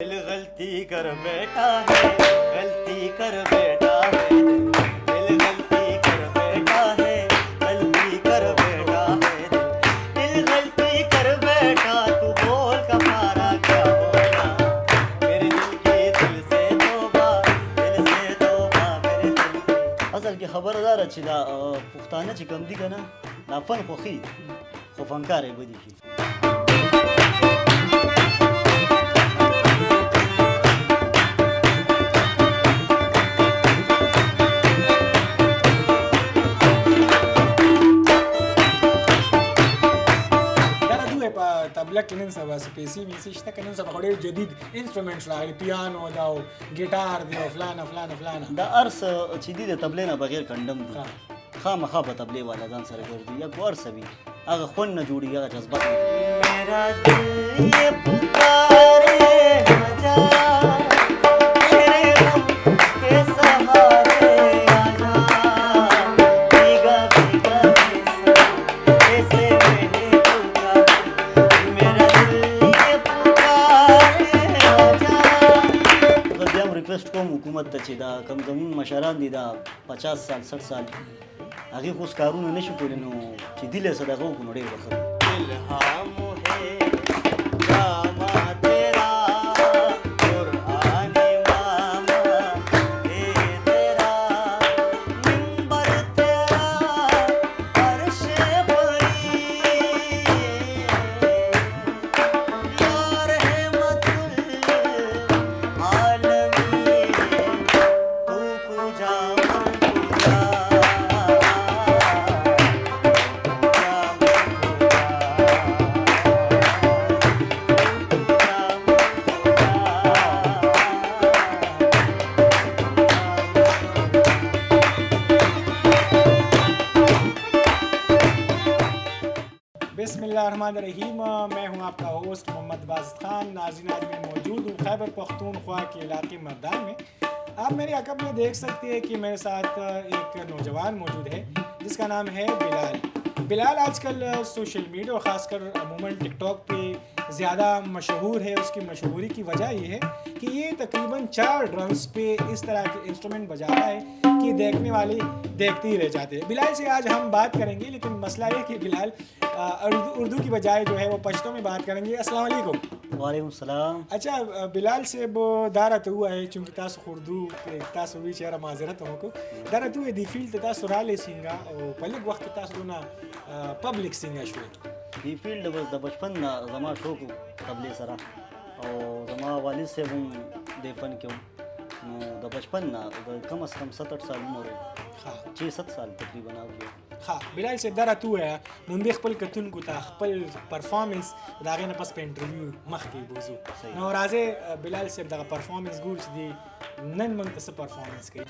दिल गलती कर बैठा है, गलती कर बैठा है, दिल गलती कर बैठा है, गलती कर बैठा है, दिल गलती कर बैठा। तू बोल कफारा क्या होगा, मेरे दिल की दिल से तौबा, दिल से तौबा मेरे दिल की। असल की खबरदार अच्छी दा पुख्ताना چې کوم دي کنه دا فن خوخي خو فنکار یې بدی شي. طبله کې نن سبا سپیسي ویسي شته که نن سبا خو ډېر جدید انسټرومنټس راغلي پیانو دا او ګیټار دی او فلانه فلانه فلانه دا ارس چې دي د طبلې نه بغیر کندم دي خامخا په طبلې والا ځان سره ګرځي یا کو ارس وي هغه خون نه جوړي هغه جذبات میرا دل یہ پکارے آجا میرے غم کے سہارے آجا بھیگا بھیگا ایسے میں نے ریکویسټ کوم حکومت ته چې دا کم زمون مشران دي دا 50 سال 60 سال هغه خو کارونه نشي کولی نو چې دله صدقه وکړو نو ډېر وخت الهام ہے جاما تیرا قرآن ماما اے تیرا منبر تیرا عرش بری یا رحمت बिस्मिल्लाहिर्रहमानिर्रहीम। मैं हूं आपका होस्ट मोहम्मद बाजिद खान। नाज़रीन, आज मैं मौजूद हूं खैबर पख्तूनख्वा के इलाके मर्दान में। आप मेरे अकब में देख सकते हैं कि मेरे साथ एक नौजवान मौजूद है जिसका नाम है बिलाल। बिलाल आजकल सोशल मीडिया और ख़ासकर अमूमन टिकटॉक पे ज़्यादा मशहूर है। उसकी मशहूरी की वजह ये है कि ये तकरीबन 4 ड्रम्स पे इस तरह के इंस्ट्रूमेंट बजाता है कि देखने वाले देखते ही रह जाते हैं। बिलाल से आज हम बात करेंगे, लेकिन मसला ये कि बिलाल उर्दू की बजाय जो है वो पश्तो में बात करेंगे। अस्सलाम वालेकुम। वालेकुम सलाम। अच्छा बिलाल से दारत हुआ है चूँकि तास उर्दू तास हुई चेहरा माजरत हमको दारत हुए दी फील्ड तास राले सिंगा और पहले वक्त तास दोना पब्लिक सिंगा शो دی فیلډ بس د بچپن نه زما شوق طبلې سره او زما والد صاحب هم د فن کې نو د بچپن نه د کم از کم 7-8 سال عمر ها 6-7 سال تقریبا اوږي. ها بلال سے درت هوا نن د خپل کتونکو ته خپل پرفارمنس دا غي نه پس په انټرویو مخ کې بوزو نو راځي بلال سے دغه پرفارمنس ګور چې دی نن موږ ته پرفارمنس کوي.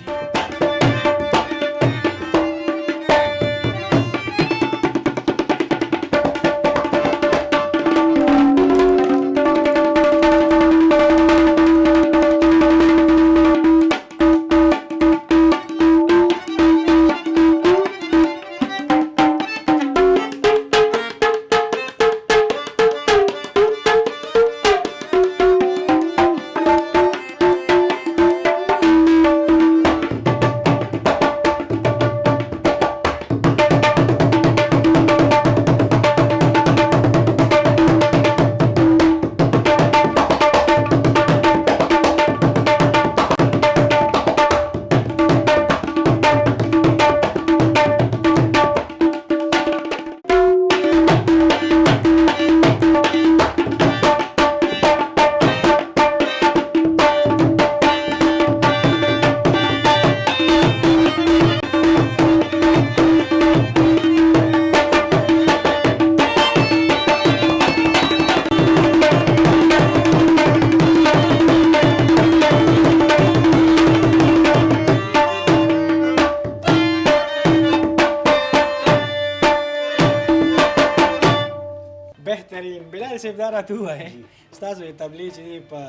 बेहतरीन बिलाल से दारत हुआ है استاد تبلیغ چې په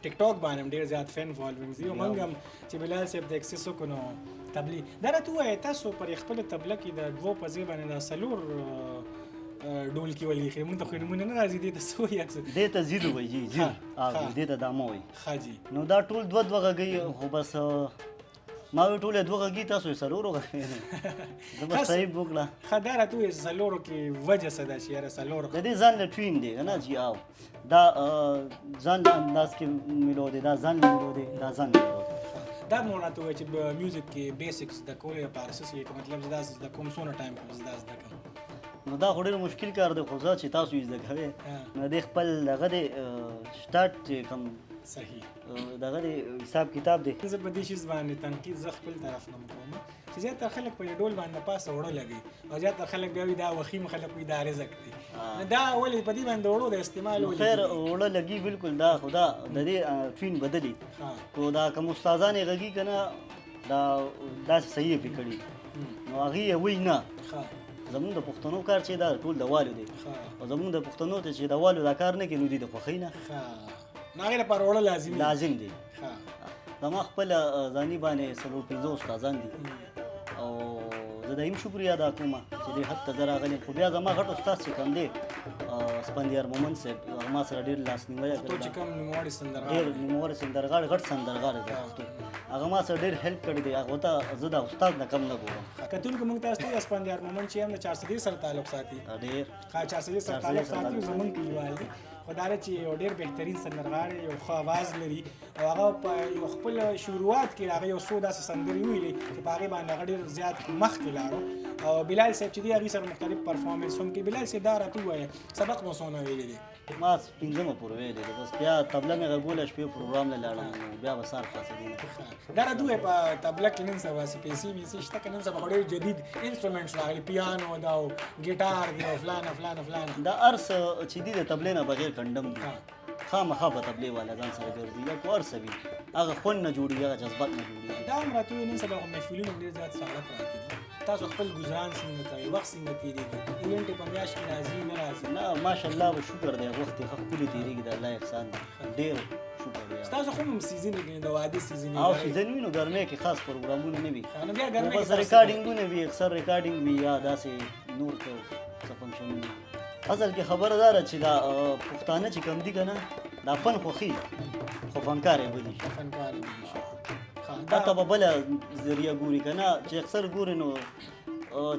ټیک ټاک باندې ډیر زیات فین فالوینګ دی او موږ هم چې بلال صاحب د اکسسو کو نو تبلیغ درته وای تاسو پر خپل تبلیغ کې د دوه په ځای باندې د سلور ډول کې ولیکي مونږ ته خو نمونه نه راځي دې ته څه وایي اکثر دې ته زید وایي جی زید دې ته دامه وایي ښه جي نو دا ټول دوه غږی خو بس ما وی ټول دوه غږی تاسو یې څلورو غږی زه به صحیح وکړه ښه دا راته ووایي څلورو کې وجه څه ده چې یاره څلور د دې ځان له ټوین دی که نه جی او دا ځان له انداز کې ملو دی دا ځان له ملو دی دا ځان له ملو دی دا مو راته ووایي چې په میوزیک کې بیسکس د کولو لپاره څه شي که مطلب زه دا زده کوم څونه ټایم کې زه دا زده کوم نو دا خو ډېر مشکل کار دی خو زه چې تاسو یې زده کوئ نو دې خپل دغه دی سټارټ چې کوم صحیح دغه دی حساب کتاب دی زه په دې شیز باندې تنقید زه خپل طرف نه کوم چې زیاتره خلک په ډول باندې پاسه وړه لګي او زیاتره خلک بیا وایي دا وخیم خلک وایي دا رزق دی دا ولې په دې باندې وړو د استعمال خیر وړه لګي بالکل دا خو دا د دې ټوین بدلي خو دا کوم استادان یې غږي که نه دا داسې صحیح یې پرې کړي نو هغې یې وایي نه زمونږ د پښتنو کار چې دا ټول د والو دی او زمونږ د پښتنو ته چې د والو دا کار نه کوي نو دوی د خوښۍ نه نو هغې لپاره وړه لازم دی زما خپله ځاني باندې 4-5 استادان دي او زه د هم شکریا ادا کوم چې دې حد ته زه راغلی خو بیا زما غټ استاد چې کوم دی سپندیار مومن صاحب هغه ما سره ډېر لاسنیوی چې کوم نوموړی ډېر نوموړی سندرغاړی غټ سندرغاړی دی پښتو هغه ما سره ډېر هیلپ کړی دی هغه ته زه د استاد نه کم نه ګورم کتونکو موږ تاسو ته سپندیار مومن چې هم د 430 سره تعلق ساتي ډېر 430 سره تعلق ساتي زمونږ کلیوال دی خو دا چې یو ډېر بهترین سندرغاړی یو ښه اواز لري او هغه په یو خپل شروعات کې هغه یو څو داسې سندرې ویلې چې په هغې باندې هغه ډېر زیات مخکې لاړو او بلال صاحب چې دی هغې سره مختلف پرفارمنس هم کوي بلال صاحب دا راته ووایه سبق مو څونه ویلی دی ما 5مه پورې ویلی دی بس بیا طبله مې غږوله شپې پروګرام له لاړم نو بیا به سهار خلاصېدی دا راته ووایه په طبله کې نن سبا پیسې ویسې شته که نن سبا خو ډېر جدید انسټرومنټس راغلي پیانو دا او ګیټار دی او فلانه دا هر څه چې دي د طبلې نه بغیر کنډم دي خامخا به طبلې والا ځان سره ګرځي یا کو هر څه وي هغه خوند نه جوړېږي هغه جذبات نه جوړېږي دا هم راته ووایي نن سبا خو محفلونه ډېر زیات ساړه پراته دي تاسو خپل ګزاران څنګه کوئ وخت څنګه تېرېږي ایونټ یې په میاشت کې راځي نه راځي نه ماشاءالله به شکر دی وخت یې ښه ښکلي تېرېږي د الله احسان دی ډېر شکر دی ستاسو خو هم سیزن دی د واده سیزن او سیزن وي نو ګرمۍ کې خاص پروګرامونه نه وي نو بیا ګرمۍ کې بس ریکارډینګونه وي اکثر ریکارډینګ وي یا داسې نور څه فنکشنونه اصل کې خبره دا ده چې دا پښتانه چې کم دي که نه دا فن خوښي خو فنکار یې بدي شي دا ته به بله ذریعه ګوري که نه چې اکثر ګوري نو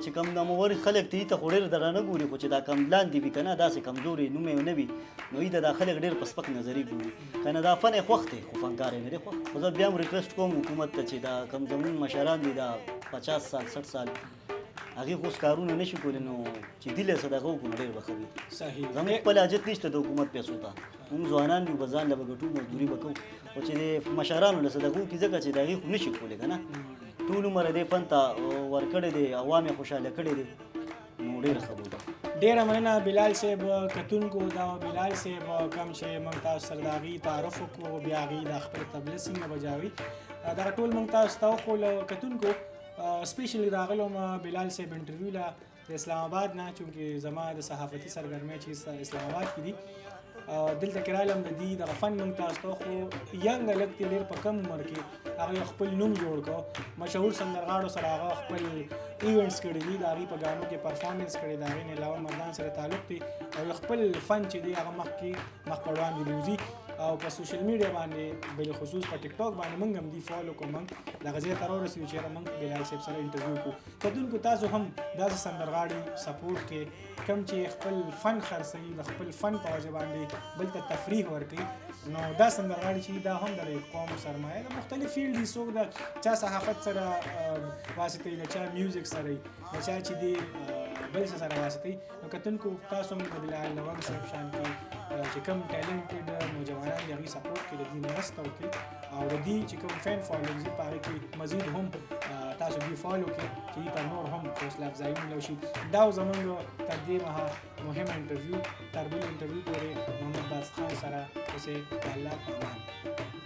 چې کوم نامور خلک ته خو ډېر درانه ګوري خو چې دا کم لاندې وي که نه داسې کمزوري نوم یې نه وي نو یې دا خلک ډېر په سپک نظري ګوري که نه دا فن یې خوښ دی خو فنکار یې نه دی خوښ خو زه بیا هم ریکویسټ کوم حکومت ته چې دا کم زمونږ مشران دي دا 50 سال 60 سال هغې خو اوس کارونه نه شي کولی نو چې دي له صدقه وکړو نو ډېر به ښه وي صحیح زموږ خپل حاجت نشته د حکومت پیسو ته موږ ځوانان یو به ځان له به ګټو مزدوري به کوو خو چې د مشرانو له صدقه وکړي ځکه چې د هغې خو نه شي کولی که نه ټول عمر یې دې فن ته ورکړی دی عوام یې خوشحاله کړی دی نو ډېره ښه بوده ډېره مننه بلال صاحب کتونکو دا بلال صاحب کوم چې موږ تاسو سره د هغې تعارف وکړو بیا هغې د خپل طبله څنګه بجاوي دغه ټول موږ تاسو ته وښول کتونکو سپیشلی راغلم بلال صاحب انټرویو له د اسلام آباد نه چونکې زما د صحافتي سرګرمۍ چې اسلام آباد کې دي دلته کې رالم د دې دغه فن موږ تاسو ته خو ینګ هلک دی ډېر په کم عمر کې هغه خپل نوم جوړ کړو مشهور سندرغاړو سره هغه خپل ایونټس کړي دي د هغې په ګانو کې پرفارمنس کړی د هغې نه علاوه مردان سره تعلق دی او خپل فن چې دی هغه مخ په وړاندې بوځي او په سوشل میډیا باندې بالخصوص په ټیک ټاک باندې موږ هم دې فالو کوو موږ دغه ځای ته راورسېدو چې موږ بلال صاحب سره انټرویو کوو کتونکو تاسو هم داسې سندرغاړي سپورټ کې کوم چې خپل فن خرڅوي د خپل فن په وجه باندې بل ته تفریح ورکوي نو دا سندرغاړي چې دا هم د قوم سرمایه د مختلف فیلډ دي څوک د چا صحافت سره واسطه د چا میوزیک سره د چا چې دی بل څه سره واسطه نو کتونکو تاسو هم د بلال لونګ صاحب شان کې چې کوم ټیلنټډ نوجوانان دي هغوی سپورټ کوي د دې مرسته وکړي او د دې چې کوم فین فالوینګ دي په هغې کې مزید هم تاسو دې فالو کړئ چې دې ته نور هم حوصله افزایي وملو شي دا زموږ تر دې مهال مهم انټرویو تر بل انټرویو پورې محمد باسط خان سره اوسئ د الله په امان